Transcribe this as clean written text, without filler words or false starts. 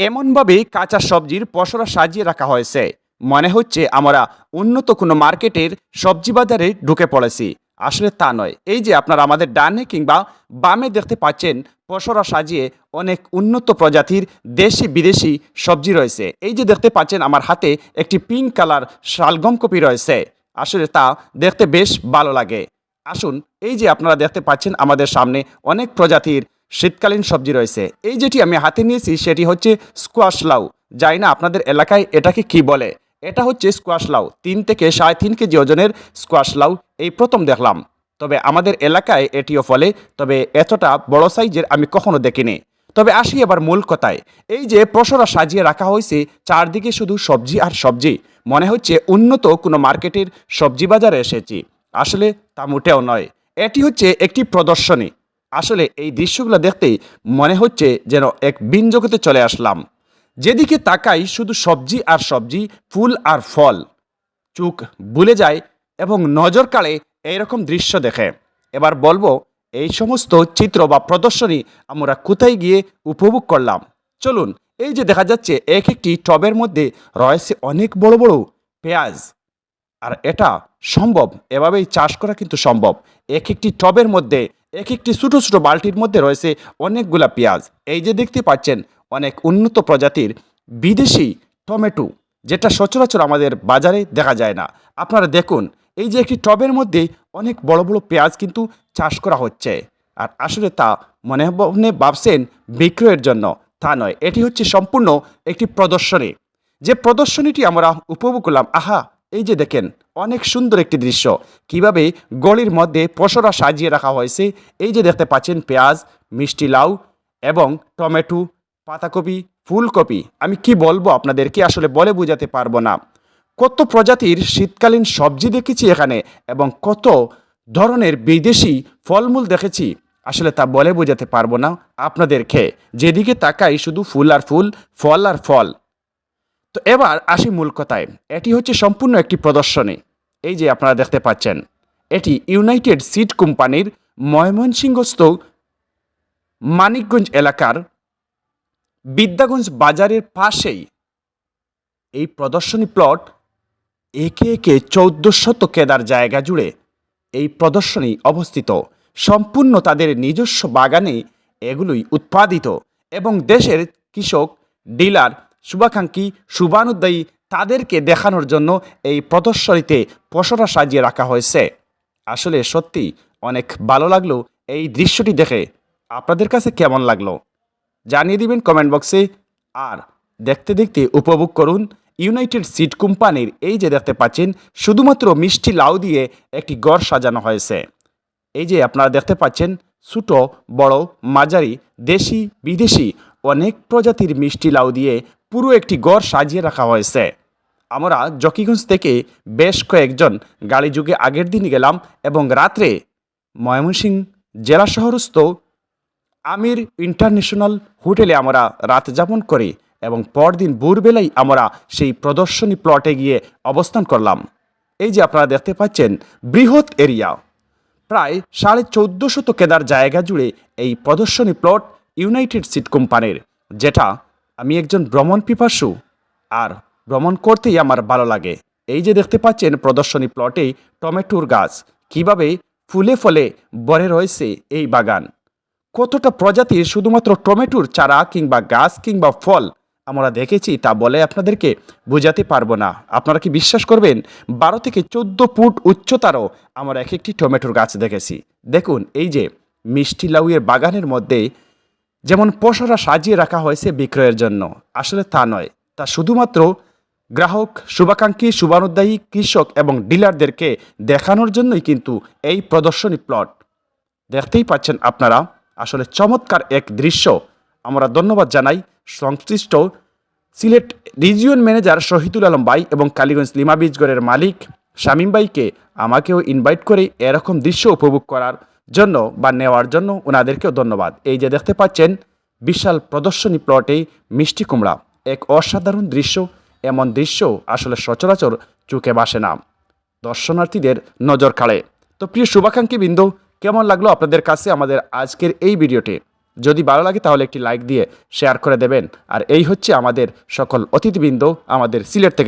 এমনভাবে কাঁচা সবজির পসরা সাজিয়ে রাখা হয়েছে মনে হচ্ছে আমরা উন্নত কোনো মার্কেটের সবজি বাজারে ঢুকে পড়েছি। আসলে তা নয়। এই যে আপনারা আমাদের ডানে কিংবা বামে দেখতে পাচ্ছেন পসরা সাজিয়ে অনেক উন্নত প্রজাতির দেশি বিদেশি সবজি রয়েছে। এই যে দেখতে পাচ্ছেন আমার হাতে একটি পিঙ্ক কালার শালগম কপি রয়েছে। আসলে তা দেখতে বেশ ভালো লাগে। আসুন, এই যে আপনারা দেখতে পাচ্ছেন আমাদের সামনে অনেক প্রজাতির শীতকালীন সবজি রয়েছে। এই যেটি আমি হাতে নিয়েছি সেটি হচ্ছে স্কোয়াশ লাউ। জানি না আপনাদের এলাকায় এটাকে কি বলে। এটা হচ্ছে স্কোয়াশ লাউ, 3 থেকে 3.5 কেজি ওজনের স্কোয়াশ লাউ এই প্রথম দেখলাম। তবে আমাদের এলাকায় এটিও ফলে, তবে এতটা বড় সাইজের আমি কখনো দেখিনি। তবে আসি এবার মূল কথায়। এই যে পসরা সাজিয়ে রাখা হয়েছে, চারদিকে শুধু সবজি আর সবজি, মনে হচ্ছে উন্নত কোনো মার্কেটের সবজি বাজারে এসেছি। আসলে তা মোটেও নয়। এটি হচ্ছে একটি প্রদর্শনী। আসলে এই দৃশ্যগুলো দেখতেই মনে হচ্ছে যেন এক ভিন জগতে চলে আসলাম। যেদিকে তাকাই শুধু সবজি আর সবজি, ফুল আর ফল। চোখ ভুলে যায় এবং নজর কাড়ে এইরকম দৃশ্য দেখে। এবার বলবো, এই সমস্ত চিত্র বা প্রদর্শনী আমরা কোথায় গিয়ে উপভোগ করলাম। চলুন, এই যে দেখা যাচ্ছে এক একটি টবের মধ্যে রয়েছে অনেক বড় বড় পেঁয়াজ। আর এটা সম্ভব, এভাবেই চাষ করা কিন্তু সম্ভব। এক একটি টবের মধ্যে, এক একটি ছোটো ছোটো বালতির মধ্যে রয়েছে অনেকগুলা পেঁয়াজ। এই যে দেখতে পাচ্ছেন অনেক উন্নত প্রজাতির বিদেশি টমেটো, যেটা সচরাচর আমাদের বাজারে দেখা যায় না। আপনারা দেখুন, এই যে একটি টবের মধ্যে অনেক বড় বড় পেঁয়াজ কিন্তু চাষ করা হচ্ছে। আর আসলে তা মনে মনে ভাবছেন বিক্রয়ের জন্য, তা নয়। এটি হচ্ছে সম্পূর্ণ একটি প্রদর্শনী। যে প্রদর্শনীটি আমরা উপভোগ করলাম, আহা, এই যে দেখেন অনেক সুন্দর একটি দৃশ্য, কিভাবে গলির মধ্যে পসরা সাজিয়ে রাখা হয়েছে। এই যে দেখতে পাচ্ছেন পেঁয়াজ, মিষ্টি লাউ এবং টমেটো, পাতাকপি, ফুলকপি। আমি কি বলবো আপনাদেরকে, আসলে বলে বোঝাতে পারবো না। কত প্রজাতির শীতকালীন সবজি দেখেছি এখানে এবং কত ধরনের বিদেশি ফলমূল দেখেছি। আসলে তা বলে বোঝাতে পারবো না আপনাদেরকে। যেদিকে তাকাই শুধু ফুল আর ফুল, ফল আর ফল। তো এবার আসি মূল কথায়। এটি হচ্ছে সম্পূর্ণ একটি প্রদর্শনী। এই যে আপনারা দেখতে পাচ্ছেন, এটি ইউনাইটেড সিড কোম্পানির ময়মনসিংহস্থ মানিকগঞ্জ এলাকার বিদ্যাগঞ্জ বাজারের পাশেই এই প্রদর্শনী প্লট। একে একে 1400 কেদার জায়গা জুড়ে এই প্রদর্শনী অবস্থিত। সম্পূর্ণ তাদের নিজস্ব বাগানে এগুলোই উৎপাদিত এবং দেশের কৃষক, ডিলার, শুভাকাঙ্ক্ষী, শুভানুদ্দায়ী তাদেরকে দেখানোর জন্য এই প্রদর্শনীতে পসরা সাজিয়ে রাখা হয়েছে। আসলে সত্যি অনেক ভালো লাগলো এই দৃশ্যটি দেখে। আপনাদের কাছে কেমন লাগলো জানিয়ে দিবেন কমেন্ট বক্সে। আর দেখতে দেখতে উপভোগ করুন ইউনাইটেড সিড কোম্পানির। এই যে দেখতে পাচ্ছেন শুধুমাত্র মিষ্টি লাউ দিয়ে একটি ঘর সাজানো হয়েছে। এই যে আপনারা দেখতে পাচ্ছেন ছোট, বড়, মাঝারি, দেশি, বিদেশি অনেক প্রজাতির মিষ্টি লাউ দিয়ে পুরো একটি ঘর সাজিয়ে রাখা হয়েছে। আমরা জকিগঞ্জ থেকে বেশ কয়েকজন গাড়ি যুগে আগের দিন গেলাম এবং রাত্রে ময়মনসিংহ জেলা শহরস্থ আমির ইন্টারন্যাশনাল হোটেলে আমরা রাত যাপন করি এবং পরদিন ভোরবেলায় আমরা সেই প্রদর্শনী প্লটে গিয়ে অবস্থান করলাম। এই যে আপনারা দেখতে পাচ্ছেন বৃহৎ এরিয়া, প্রায় 1450 কেদার জায়গা জুড়ে এই প্রদর্শনী প্লট ইউনাইটেড সিড কোম্পানির, যেটা আমি একজন ভ্রমণ পিপাসু আর ভ্রমণ করতেই আমার ভালো লাগে। এই যে দেখতে পাচ্ছেন প্রদর্শনী প্লটেই টমেটোর গাছ কিভাবে ফুলে ফলে ভরে রয়েছে এই বাগান। কতটা প্রজাতির শুধুমাত্র টমেটোর চারা কিংবা গাছ কিংবা ফল আমরা দেখেছি তা বলে আপনাদেরকে বোঝাতে পারবো না। আপনারা কি বিশ্বাস করবেন, 12 থেকে 14 ফুট উচ্চতারও আমরা এক একটি টমেটোর গাছ দেখেছি। দেখুন, এই যে মিষ্টি লাউয়ের বাগানের মধ্যে যেমন পসরা সাজিয়ে রাখা হয়েছে বিক্রয়ের জন্য, আসলে তা নয়। তা শুধুমাত্র গ্রাহক, শুভাকাঙ্ক্ষী, শুভানুদ্দায়ী, কৃষক এবং ডিলারদেরকে দেখানোর জন্যই কিন্তু এই প্রদর্শনী প্লট। দেখতেই পাচ্ছেন আপনারা, আসলে চমৎকার এক দৃশ্য। আমরা ধন্যবাদ জানাই সংশ্লিষ্ট সিলেট রিজিয়ন ম্যানেজার শহীদুল আলম ভাই এবং কালীগঞ্জ লিমা বীজগড়ের মালিক শামীম ভাইকে আমাকেও ইনভাইট করে এরকম দৃশ্য উপভোগ করার জন্য বা নেওয়ার জন্য ওনাদেরকেও ধন্যবাদ। এই যে দেখতে পাচ্ছেন বিশাল প্রদর্শনী প্লটে মিষ্টি কুমড়া, এক অসাধারণ দৃশ্য। এমন দৃশ্য আসলে সচরাচর চোখে ভাসে না, দর্শনার্থীদের নজর কাড়ে। তো প্রিয় শুভাকাঙ্ক্ষী বৃন্দ, কেমন লাগলো আপনাদের কাছে আমাদের আজকের এই ভিডিওটি যদি ভালো লাগে তাহলে একটি লাইক দিয়ে শেয়ার করে দেবেন। আর এই হচ্ছে আমাদের সকল অতিথিবৃন্দ আমাদের সিলেট থেকে